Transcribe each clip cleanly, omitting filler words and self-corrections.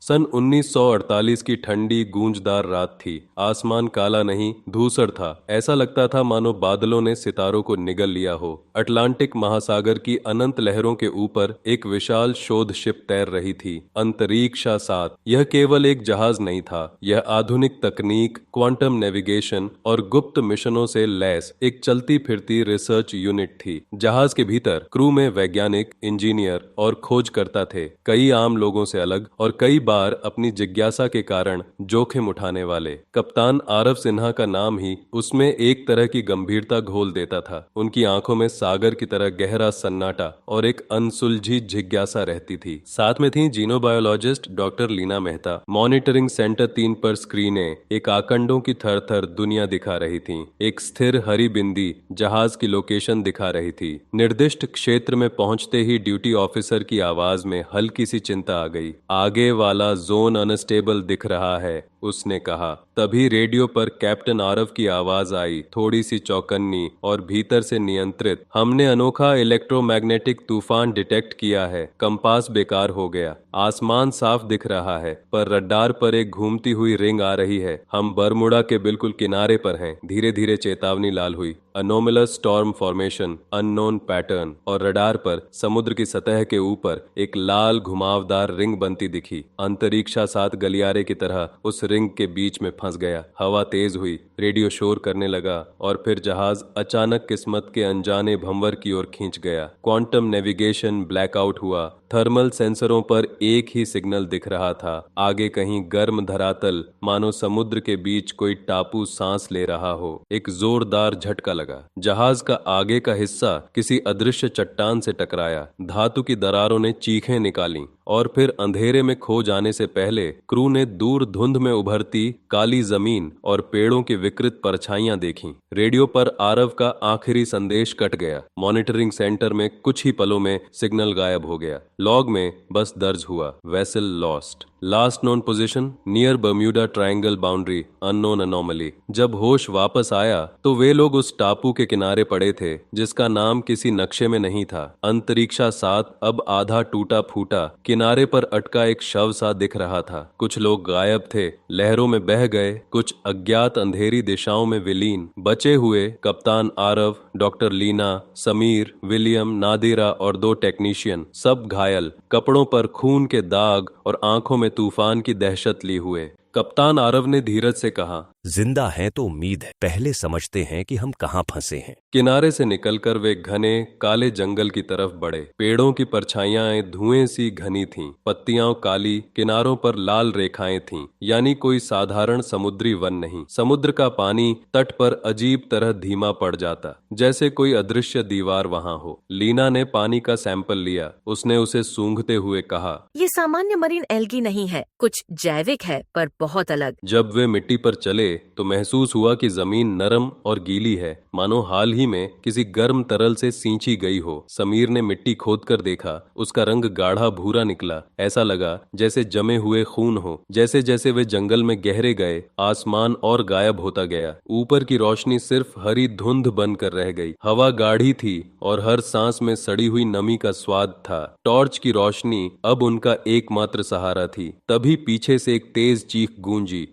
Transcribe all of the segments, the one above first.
सन 1948 की ठंडी गूंजदार रात थी। आसमान काला नहीं, धूसर था। ऐसा लगता था मानो बादलों ने सितारों को निगल लिया हो। अटलांटिक महासागर की अनंत लहरों के ऊपर एक विशाल शोध शिप तैर रही थी, अंतरिक्षा 7। यह केवल एक जहाज नहीं था, यह आधुनिक तकनीक, क्वांटम नेविगेशन और गुप्त मिशनों से लैस एक चलती फिरती रिसर्च यूनिट थी। जहाज के भीतर क्रू में वैज्ञानिक, इंजीनियर और खोजकर्ता थे, कई आम लोगों से अलग और कई बार अपनी जिज्ञासा के कारण जोखिम उठाने वाले। कप्तान आरव सिन्हा का नाम ही उसमें एक तरह की गंभीरता घोल देता था। उनकी आंखों में सागर की तरह गहरा सन्नाटा और एक अनसुलझी जिज्ञासा रहती थी। साथ में थी जीनोबायोलॉजिस्ट doctor Leena Mehta. Monitoring centre 3 पर स्क्रीनें एक आकंडों की थर-थर दुनिया दिखा रही थीं। एक स्थिर हरी बिंदी जहाज की लोकेशन दिखा रही थी। निर्दिष्ट क्षेत्र में पहुंचते ही ड्यूटी ऑफिसर की आवाज में हल्की सी चिंता आ गई। आगे वाला जोन अनस्टेबल दिख रहा है, उसने कहा। तभी रेडियो पर कैप्टन आरव की आवाज आई, थोड़ी सी चौकन्नी और भीतर से नियंत्रित। हमने अनोखा इलेक्ट्रोमैग्नेटिक तूफान डिटेक्ट किया है। कंपास बेकार हो गया। आसमान साफ दिख रहा है, पर रडार पर एक घूमती हुई रिंग आ रही है। हम बरमुडा के बिल्कुल किनारे पर हैं। धीरे धीरे चेतावनी लाल हुई। Anomalous storm formation, unknown pattern. और रडार पर समुद्र की सतह के ऊपर एक लाल घुमावदार रिंग बनती दिखी। अंतरिक्षा 7 गलियारे की तरह उस रिंग के बीच में फंस गया। हवा तेज हुई, रेडियो शोर करने लगा और फिर जहाज अचानक किस्मत के अनजाने भंवर की ओर खींच गया। क्वांटम नेविगेशन ब्लैकआउट हुआ। थर्मल सेंसरों पर एक ही सिग्नल दिख रहा था। आगे कहीं गर्म धरातल, मानो समुद्र के बीच कोई टापू सांस ले रहा हो। एक जोरदार झटका लगा। जहाज का आगे का हिस्सा किसी अदृश्य चट्टान से टकराया। धातु की दरारों ने चीखें निकाली और फिर अंधेरे में खो जाने से पहले क्रू ने दूर धुंध में उभरती काली जमीन और पेड़ों की विकृत परछाइयां देखीं। रेडियो पर आरव का आखिरी संदेश कट गया। मॉनिटरिंग सेंटर में कुछ ही पलों में सिग्नल गायब हो गया। लॉग में बस दर्ज हुआ, vessel lost, last known position near Bermuda triangle boundary, unknown anomaly. जब होश वापस आया तो वे लोग उस टापू के किनारे पड़े थे जिसका नाम किसी नक्शे में नहीं था। अंतरिक्षा 7 अब आधा टूटा फूटा किनारे पर अटका एक शव सा दिख रहा था। कुछ लोग गायब थे, लहरों में बह गए, कुछ अज्ञात अंधेरी दिशाओं में विलीन। बचे हुए कप्तान आरव, डॉक्टर लीना, समीर, विलियम, नादिरा और 2 टेक्नीशियन, सब घायल, कपड़ों पर खून के दाग और आंखों में तूफान की दहशत लिए हुए। कप्तान आरव ने धीरज से कहा, जिंदा हैं तो उम्मीद है, पहले समझते हैं कि हम कहाँ फंसे हैं। किनारे से निकलकर वे घने काले जंगल की तरफ बढ़े। पेड़ों की परछाइयां धुएं सी घनी थीं, पत्तियां काली, किनारों पर लाल रेखाएं थीं, यानी कोई साधारण समुद्री वन नहीं। समुद्र का पानी तट पर अजीब तरह धीमा पड़ जाता, जैसे कोई अदृश्य दीवार वहां हो। लीना ने पानी का सैंपल लिया। उसने उसे सूंघते हुए कहा, ये सामान्य मरीन एल्गी नहीं है, कुछ जैविक है पर बहुत अलग। जब वे मिट्टी पर चले तो महसूस हुआ कि जमीन नरम और गीली है, मानो हाल ही में किसी गर्म तरल से सींची गई हो। समीर ने मिट्टी खोदकर देखा। उसका रंग गाढ़ा भूरा निकला। ऐसा लगा जैसे जमे हुए खून हो। जैसे जैसे वे जंगल में गहरे गए, आसमान और गायब होता गया। ऊपर की रोशनी सिर्फ हरी धुंध बनकर रह गई। हवा गाढ़ी थी और हर सांस में सड़ी हुई नमी का स्वाद था। टॉर्च की रोशनी अब उनका एकमात्र सहारा थी। तभी पीछे से एक तेज चीख गूंजी।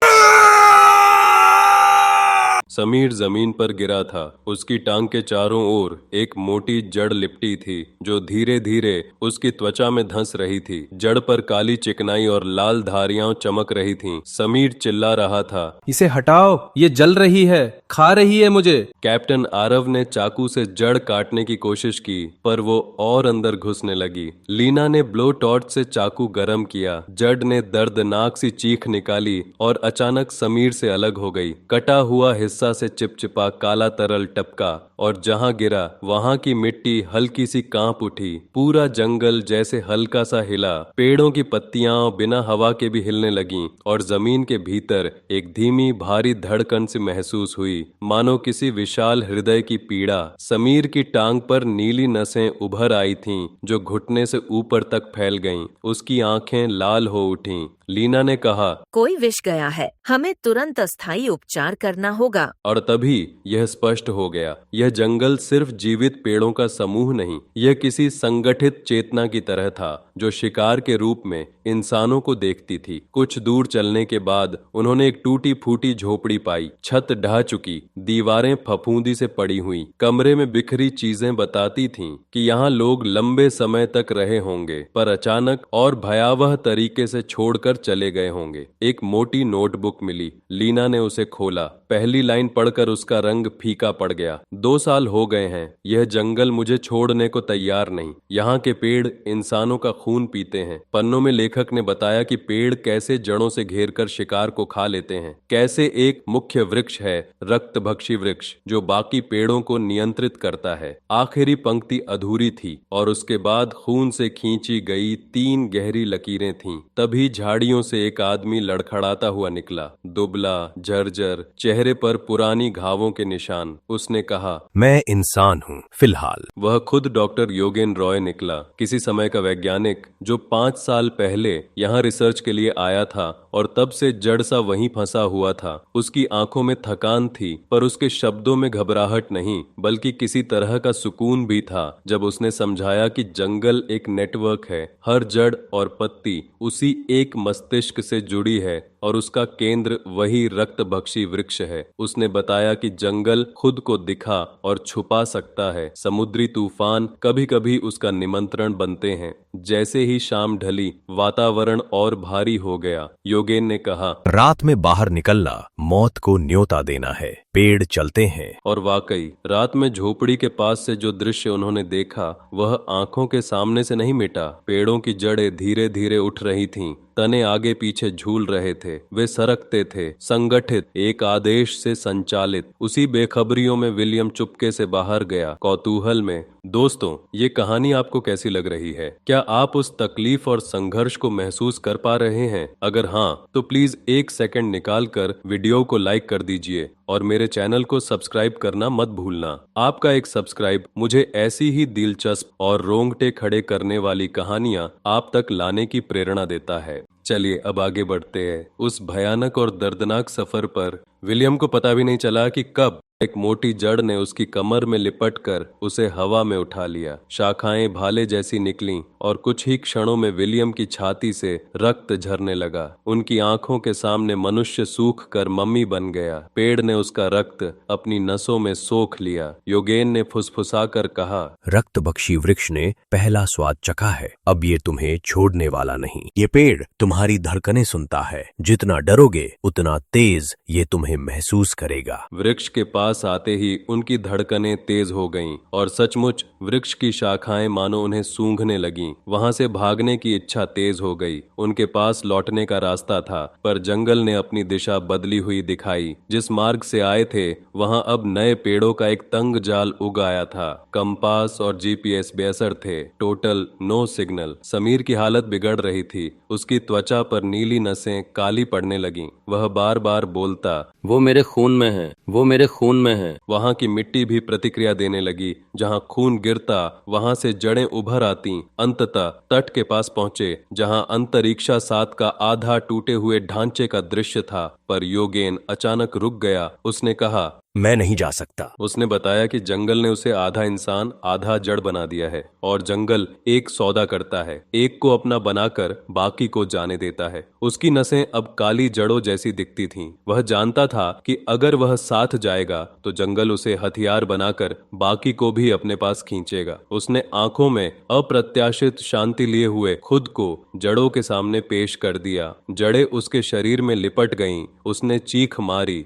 समीर जमीन पर गिरा था। उसकी टांग के चारों ओर एक मोटी जड़ लिपटी थी जो धीरे धीरे उसकी त्वचा में धंस रही थी। जड़ पर काली चिकनाई और लाल धारियां चमक रही थीं। समीर चिल्ला रहा था, इसे हटाओ, ये जल रही है, खा रही है मुझे। कैप्टन आरव ने चाकू से जड़ काटने की कोशिश की, पर वो और अंदर घुसने लगी। लीना ने ब्लो टॉर्च से चाकू गरम किया। जड़ ने दर्दनाक सी चीख निकाली और अचानक समीर से अलग हो गई। कटा हुआ हिस्सा से चिपचिपा काला तरल टपका और जहां गिरा वहां की मिट्टी हल्की सी कांप उठी। पूरा जंगल जैसे हल्का सा हिला। पेड़ों की पत्तियां बिना हवा के भी हिलने लगीं और जमीन के भीतर एक धीमी भारी धड़कन सी महसूस हुई, मानो किसी विशाल हृदय की पीड़ा। समीर की टांग पर नीली नसें उभर आई थीं जो घुटने से ऊपर तक फैल गईं। उसकी आंखें लाल हो उठीं। लीना ने कहा, कोई विष गया है, हमें तुरंत अस्थायी उपचार करना होगा। और तभी यह स्पष्ट हो गया, यह जंगल सिर्फ जीवित पेड़ों का समूह नहीं, यह किसी संगठित चेतना की तरह था जो शिकार के रूप में इंसानों को देखती थी। कुछ दूर चलने के बाद उन्होंने एक टूटी फूटी झोपड़ी पाई। छत ढह चुकी, दीवारें फफूंदी से पड़ी हुई, कमरे में बिखरी चीजें बताती थीं कि यहाँ लोग लंबे समय तक रहे होंगे, पर अचानक और भयावह तरीके से छोड़कर चले गए होंगे। एक मोटी नोटबुक मिली। लीना ने उसे खोला। पहली लाइन पढ़कर उसका रंग फीका पड़ गया। 2 साल हो गए हैं। यह जंगल मुझे छोड़ने को तैयार नहीं। यहाँ के पेड़ इंसानों का खून पीते हैं। पन्नों में लेखक ने बताया कि पेड़ कैसे जड़ों से घेरकर शिकार को खा लेते हैं। कैसे एक मुख्य वृक्ष है, रक्तभक्षी वृक्ष, जो बाकी पेड़ों को नियंत्रित करता है। आखिरी पंक्ति अधूरी थी और उसके बाद खून से खींची गई 3 गहरी लकीरें थीं। तभी झाड़ियों से एक आदमी लड़खड़ाता हुआ निकला, दुबला, झरझर, चेहरे पर पुरानी घावों के निशान। उसने कहा, मैं इंसान हूँ फिलहाल। वह खुद डॉक्टर योगेन रॉय निकला, किसी समय का वैज्ञानिक जो 5 साल पहले यहाँ रिसर्च के लिए आया था और तब से जड़ सा वहीं फंसा हुआ था। उसकी आंखों में थकान थी, पर उसके शब्दों में घबराहट नहीं, बल्कि किसी तरह का सुकून भी था जब उसने समझाया कि जंगल एक नेटवर्क है। हर जड़ और पत्ती उसी एक मस्तिष्क से जुड़ी है और उसका केंद्र वही रक्तभक्षी वृक्ष है। उसने बताया कि जंगल खुद को दिखा और छुपा सकता है। समुद्री तूफान कभी कभी उसका निमंत्रण बनते हैं। जैसे ही शाम ढली, वातावरण और भारी हो गया। योगेन ने कहा, रात में बाहर निकलना मौत को न्योता देना है। पेड़ चलते हैं। और वाकई रात में झोपड़ी के पास से जो दृश्य उन्होंने देखा वह आंखों के सामने से नहीं मिटा। पेड़ों की जड़ें धीरे धीरे उठ रही थीं, तने आगे पीछे झूल रहे थे। वे सरकते थे, संगठित, एक आदेश से संचालित। उसी बेखबरियों में विलियम चुपके से बाहर गया, कौतूहल में। दोस्तों, ये कहानी आपको कैसी लग रही है? क्या आप उस तकलीफ और संघर्ष को महसूस कर पा रहे हैं? अगर हाँ, तो प्लीज 1 सेकंड निकाल कर वीडियो को लाइक कर दीजिए और मेरे चैनल को सब्सक्राइब करना मत भूलना। आपका एक सब्सक्राइब मुझे ऐसी ही दिलचस्प और रोंगटे खड़े करने वाली कहानियां आप तक लाने की प्रेरणा देता है। चलिए अब आगे बढ़ते हैं। उस भयानक और दर्दनाक सफर पर विलियम को पता भी नहीं चला कि कब एक मोटी जड़ ने उसकी कमर में लिपटकर उसे हवा में उठा लिया। शाखाएं भाले जैसी निकलीं और कुछ ही क्षणों में विलियम की छाती से रक्त झरने लगा। उनकी आंखों के सामने मनुष्य सूख कर मम्मी बन गया। पेड़ ने उसका रक्त अपनी नसों में सोख लिया। योगेन ने फुसफुसाकर कहा, रक्तभक्षी वृक्ष ने पहला स्वाद चखा है, अब ये तुम्हें छोड़ने वाला नहीं। ये पेड़ तुम्हारी धड़कनें सुनता है। जितना डरोगे उतना तेज ये तुम्हें महसूस करेगा। वृक्ष के पास आते ही उनकी धड़कनें तेज हो गईं और सचमुच वृक्ष की शाखाएं मानो उन्हें सूंघने लगीं। वहां से भागने की इच्छा तेज हो गई। उनके पास लौटने का रास्ता था, पर जंगल ने अपनी दिशा बदली हुई दिखाई। जिस मार्ग से आए थे वहां अब नए पेड़ों का एक तंग जाल उग आया था। कंपास और जीपीएस बेअसर थे। Total no signal. समीर की हालत बिगड़ रही थी। उसकी त्वचा पर नीली नसें काली पड़ने लगीं। वह बार बार बोलता, वो मेरे खून में है, वो मेरे खून में है। वहां की मिट्टी भी प्रतिक्रिया देने लगी। जहां खून गिरता वहां से जड़ें उभर आती। अंततः तट के पास पहुंचे, जहां अंतरिक्षा 7 का आधा टूटे हुए ढांचे का दृश्य था। पर योगेन अचानक रुक गया। उसने कहा, मैं नहीं जा सकता। उसने बताया कि जंगल ने उसे आधा इंसान आधा जड़ बना दिया है और जंगल एक सौदा करता है, एक को अपना बनाकर बाकी को जाने देता है। उसकी नसें अब काली जड़ों जैसी दिखती थीं। वह जानता था कि अगर वह साथ जाएगा तो जंगल उसे हथियार बनाकर बाकी को भी अपने पास खींचेगा। उसने आंखों में अप्रत्याशित शांति लिए हुए खुद को जड़ों के सामने पेश कर दिया। जड़ें उसके शरीर में लिपट गईं। उसने चीख मारी।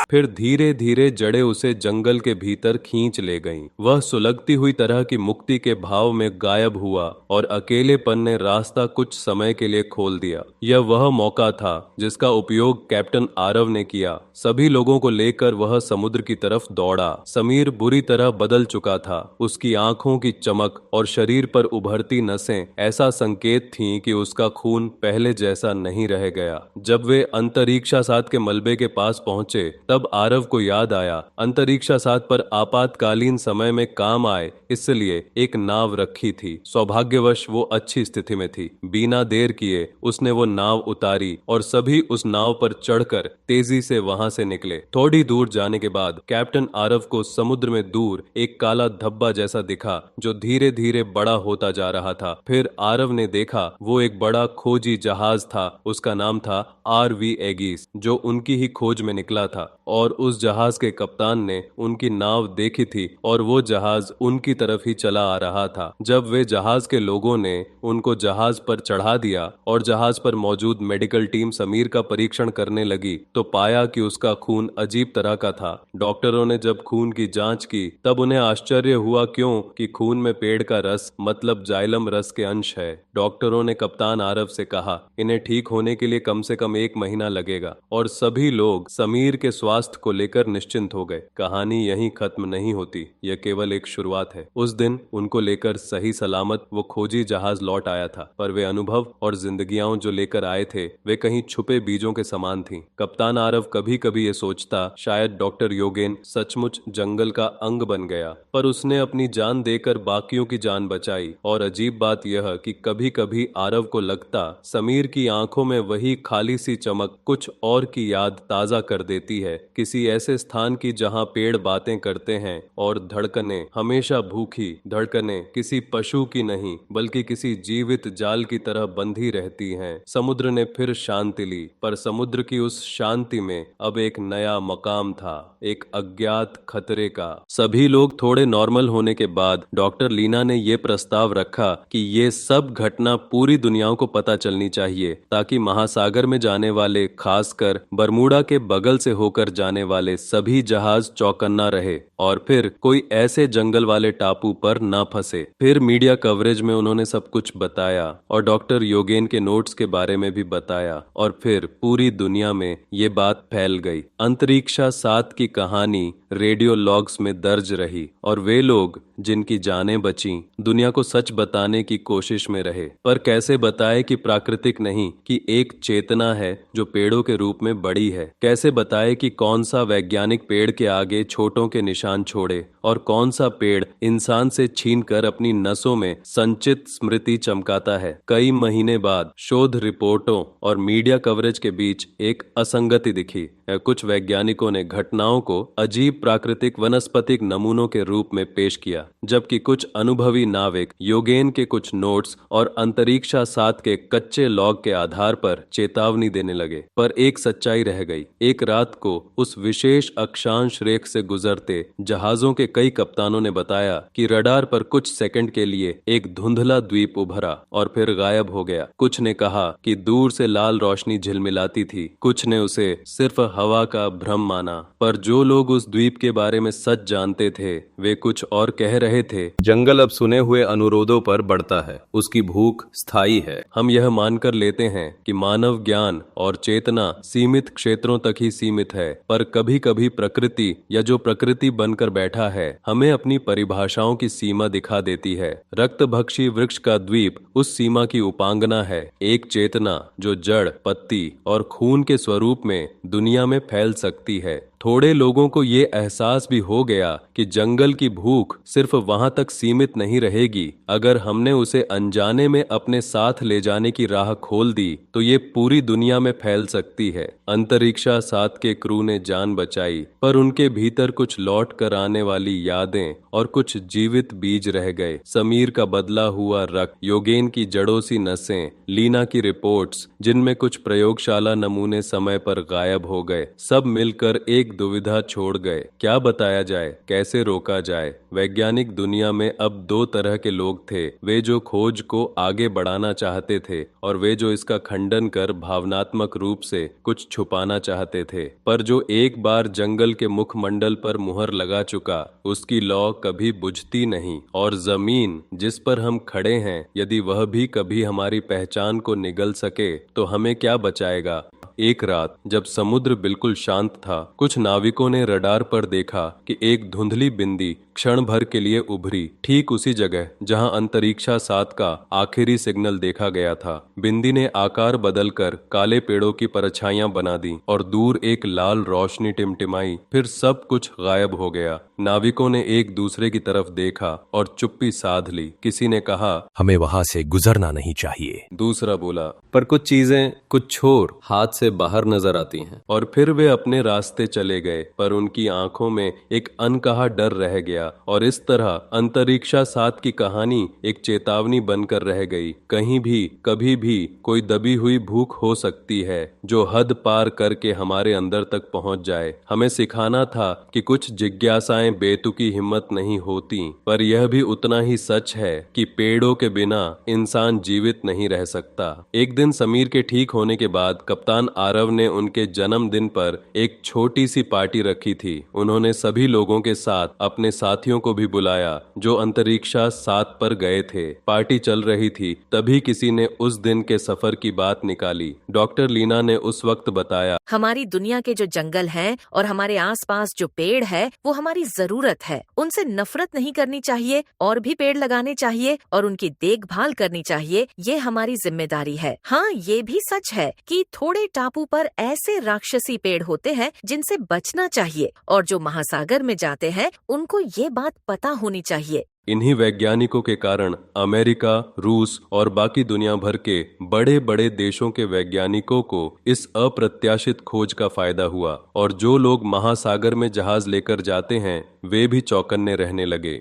फिर धीरे धीरे जड़ें उसे जंगल के भीतर खींच ले गईं। वह सुलगती हुई तरह की मुक्ति के भाव में गायब हुआ और अकेलेपन ने रास्ता कुछ समय के लिए खोल दिया। यह वह मौका था जिसका उपयोग कैप्टन आरव ने किया। सभी लोगों को लेकर वह समुद्र की तरफ दौड़ा। समीर बुरी तरह बदल चुका था। उसकी आंखों की चमक और शरीर पर उभरती नसें ऐसा संकेत थीं कि उसका खून पहले जैसा नहीं रह गया। जब वे अंतरिक्षा 7 के मलबे के पास पहुंचे तब तब आरव को याद आया अंतरिक्षासात पर आपातकालीन समय में काम आए इसलिए एक नाव रखी थी। सौभाग्यवश वो अच्छी स्थिति में थी। बिना देर किए उसने वो नाव उतारी और सभी उस नाव पर चढ़कर तेजी से वहां से निकले। थोड़ी दूर जाने के बाद कैप्टन आरव को समुद्र में दूर एक काला धब्बा जैसा दिखा जो धीरे धीरे बड़ा होता जा रहा था। फिर आरव ने देखा वो एक बड़ा खोजी जहाज था। उसका नाम था आरवी एगिस, जो उनकी ही खोज में निकला था और उस जहाज के कप्तान ने उनकी नाव देखी थी और वो जहाज उनकी तरफ ही चला आ रहा था। जब वे जहाज के लोगों ने उनको जहाज पर चढ़ा दिया और जहाज पर मौजूद मेडिकल टीम समीर का परीक्षण करने लगी तो पाया कि उसका खून अजीब तरह का था। डॉक्टरों ने जब खून की जांच की तब उन्हें आश्चर्य हुआ क्यों कि खून में पेड़ का रस मतलब जाइलम रस के अंश है। डॉक्टरों ने कप्तान आरव से कहा इन्हें ठीक होने के लिए कम से कम 1 महीना लगेगा और सभी लोग समीर के स्वास्थ्य को लेकर निश्चिंत हो गए। कहानी यहीं खत्म नहीं होती, यह केवल एक शुरुआत है। उस दिन उनको लेकर सही सलामत वो खोजी जहाज लौट आया था, पर वे अनुभव और जिंदगियां जो लेकर आए थे वे कहीं छुपे बीजों के समान थीं। कप्तान आरव कभी कभी ये सोचता शायद डॉक्टर योगेन सचमुच जंगल का अंग बन गया, पर उसने अपनी जान देकर बाकियों की जान बचाई। और अजीब बात यह कि कभी कभी आरव को लगता समीर की आंखों में वही खाली सी चमक कुछ और की याद ताजा कर देती है, किसी ऐसे स्थान की जहां पेड़ बातें करते हैं और धड़कनें हमेशा भूखी धड़कनें किसी पशु की नहीं बल्कि किसी जीवित जाल की तरह बंधी रहती हैं। समुद्र ने फिर शांति ली, पर समुद्र की उस शांति में अब एक नया मकाम था, एक अज्ञात खतरे का। सभी लोग थोड़े नॉर्मल होने के बाद डॉक्टर लीना ने यह प्रस्ताव रखा कि ये सब घटना पूरी दुनिया को पता चलनी चाहिए ताकि महासागर में जाने वाले, खासकर बरमूडा के बगल से होकर जाने वाले सभी जहाज चौकन्ना रहे और फिर कोई ऐसे जंगल वाले टापू पर ना फंसे। फिर मीडिया कवरेज में उन्होंने सब कुछ बताया और डॉक्टर योगेन के नोट्स के बारे में भी बताया और फिर पूरी दुनिया में ये बात फैल गई। अंतरिक्षा 7 की कहानी रेडियो लॉग्स में दर्ज रही और वे लोग जिनकी जानें बची दुनिया को सच बताने की कोशिश में रहे, पर कैसे बताए कि प्राकृतिक नहीं, कि एक चेतना है जो पेड़ों के रूप में बड़ी है। कैसे बताए कि कौन सा वैज्ञानिक पेड़ के आगे छोटों के निशान छोड़े और कौन सा पेड़ इंसान से छीनकर अपनी नसों में संचित स्मृति चमकाता है। कई महीने बाद शोध रिपोर्टों और मीडिया कवरेज के बीच एक असंगति दिखी। कुछ वैज्ञानिकों ने घटनाओं को अजीब प्राकृतिक वनस्पतिक नमूनों के रूप में पेश किया, जबकि कुछ अनुभवी नाविक योगेन के कुछ नोट्स और अंतरिक्षा 7 के कच्चे लॉग के आधार पर चेतावनी देने लगे। पर एक सच्चाई रह गई। एक रात को उस विशेष अक्षांश रेख से गुजरते जहाजों के कई कप्तानों ने बताया कि रडार पर कुछ सेकंड के लिए एक धुंधला द्वीप उभरा और फिर गायब हो गया। कुछ ने कहा कि दूर से लाल रोशनी झिलमिलाती थी, कुछ ने उसे सिर्फ हवा का भ्रम माना। पर जो लोग उस द्वीप के बारे में सच जानते थे वे कुछ और कह रहे थे। जंगल अब सुने हुए अनुरोधों पर बढ़ता है, उसकी भूख स्थायी है। हम यह मानकर लेते हैं कि मानव ज्ञान और चेतना सीमित क्षेत्रों तक ही सीमित है, पर कभी कभी प्रकृति या जो प्रकृति बनकर बैठा है हमें अपनी परिभाषाओं की सीमा दिखा देती है। रक्तभक्षी वृक्ष का द्वीप उस सीमा की उपांगना है, एक चेतना जो जड़, पत्ती और खून के स्वरूप में दुनिया में फैल सकती है। थोड़े लोगों को ये एहसास भी हो गया कि जंगल की भूख सिर्फ वहां तक सीमित नहीं रहेगी। अगर हमने उसे अनजाने में अपने साथ ले जाने की राह खोल दी तो ये पूरी दुनिया में फैल सकती है। अंतरिक्षा 7 के क्रू ने जान बचाई, पर उनके भीतर कुछ लौट कर आने वाली यादें और कुछ जीवित बीज रह गए। समीर का बदला हुआ रक्त, योगेन की जड़ों सी नसें, लीना की रिपोर्ट्स जिनमें कुछ प्रयोगशाला नमूने समय पर गायब हो गए, सब मिलकर एक दुविधा छोड़ गए। क्या बताया जाए, कैसे रोका जाए? वैज्ञानिक दुनिया में अब 2 तरह के लोग थे, वे जो खोज को आगे बढ़ाना चाहते थे और वे जो इसका खंडन कर भावनात्मक रूप से कुछ छुपाना चाहते थे। पर जो एक बार जंगल के मुखमंडल पर मुहर लगा चुका उसकी लौ कभी बुझती नहीं, और जमीन जिस पर हम खड़े हैं यदि वह भी कभी हमारी पहचान को निगल सके तो हमें क्या बचाएगा? एक रात जब समुद्र बिल्कुल शांत था, कुछ नाविकों ने रडार पर देखा कि एक धुंधली बिंदी क्षण भर के लिए उभरी, ठीक उसी जगह जहां अंतरिक्षा 7 का आखिरी सिग्नल देखा गया था। बिंदी ने आकार बदलकर काले पेड़ों की परछाइयां बना दी और दूर एक लाल रोशनी टिमटिमाई। फिर सब कुछ गायब हो गया। नाविकों ने एक दूसरे की तरफ देखा और चुप्पी साध ली। किसी ने कहा, हमें वहां से गुजरना नहीं चाहिए। दूसरा बोला, पर कुछ चीजें कुछ छोर हाथ से बाहर नजर आती हैं। और फिर वे अपने रास्ते चले गए, पर उनकी आंखों में एक अनकहा डर रह गया। और इस तरह अंतरिक्षा 7 की कहानी एक चेतावनी बनकर रह गई। कहीं भी कभी भी कोई दबी हुई भूख हो सकती है जो हद पार करके हमारे अंदर तक पहुंच जाए। हमें सिखाना था कि कुछ जिज्ञासाएं बेतुकी हिम्मत नहीं होती, पर यह भी उतना ही सच है कि पेड़ों के बिना इंसान जीवित नहीं रह सकता। एक दिन समीर के ठीक होने के बाद कप्तान आरव ने उनके जन्मदिन पर एक छोटी सी पार्टी रखी थी। उन्होंने सभी लोगों के साथ अपने साथियों को भी बुलाया जो अंतरिक्षा 7 पर गए थे। पार्टी चल रही थी, तभी किसी ने उस दिन के सफर की बात निकाली। डॉक्टर लीना ने उस वक्त बताया, हमारी दुनिया के जो जंगल हैं और हमारे आसपास जो पेड़ है वो हमारी जरूरत है। उनसे नफरत नहीं करनी चाहिए और भी पेड़ लगाने चाहिए और उनकी देखभाल करनी चाहिए। ये हमारी जिम्मेदारी है। हाँ, ये भी सच है कि थोड़े टापू पर ऐसे राक्षसी पेड़ होते हैं जिनसे बचना चाहिए और जो महासागर में जाते हैं उनको ये बात पता होनी चाहिए। इन्हीं वैज्ञानिकों के कारण अमेरिका, रूस और बाकी दुनिया भर के बड़े बड़े देशों के वैज्ञानिकों को इस अप्रत्याशित खोज का फायदा हुआ और जो लोग महासागर में जहाज लेकर जाते हैं वे भी चौकन्ने रहने लगे।